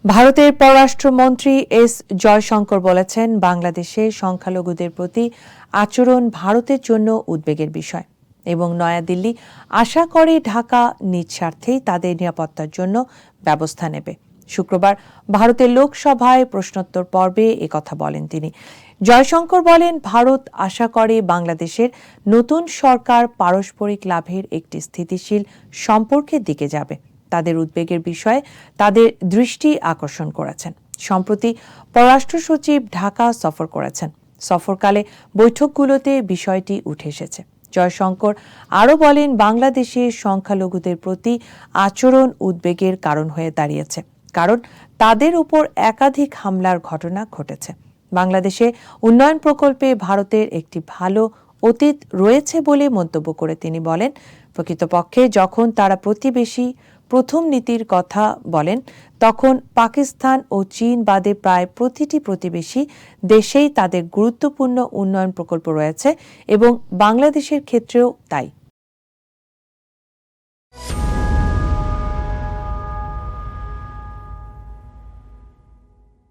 ভারতের পররাষ্ট্রমন্ত্রী এস জয়শঙ্কর বলেছেন, বাংলাদেশে সংখ্যালঘুদের প্রতি আচরণ ভারতের জন্য উদ্বেগের বিষয় এবং নয়াদিল্লি আশা করে ঢাকা নিজ স্বার্থেই তাদের নিরাপত্তার জন্য ব্যবস্থা নেবে। শুক্রবার ভারতের লোকসভায় প্রশ্নোত্তর পর্বে একথা বলেন তিনি। জয়শঙ্কর বলেন, ভারত আশা করে বাংলাদেশের নতুন সরকার পারস্পরিক লাভের একটি স্থিতিশীল সম্পর্কের দিকে যাবে। তাদের উদ্বেগের বিষয়ে তাদের দৃষ্টি আকর্ষণ করেছেন। সম্প্রতি পররাষ্ট্র সচিব ঢাকা সফর করেছেন। সফরকালে বৈঠকগুলোতে বিষয়টি উঠে এসেছে। জয়শঙ্কর আরও বলেন, বাংলাদেশে সংখ্যালঘুদের প্রতি আচরণ উদ্বেগের কারণ হয়ে দাঁড়িয়েছে, কারণ তাদের উপর একাধিক হামলার ঘটনা ঘটেছে। বাংলাদেশে উন্নয়ন প্রকল্পে ভারতের একটি ভালো অতীত রয়েছে বলে মন্তব্য করে তিনি বলেন, প্রকৃতপক্ষে যখন তারা প্রতিবেশী প্রথম নীতির কথা বলেন, তখন পাকিস্তান ও চীন বাদে প্রায় প্রতিটি প্রতিবেশী দেশেই তাদের গুরুত্বপূর্ণ উন্নয়ন প্রকল্প রয়েছে এবং বাংলাদেশের ক্ষেত্রেও তাই।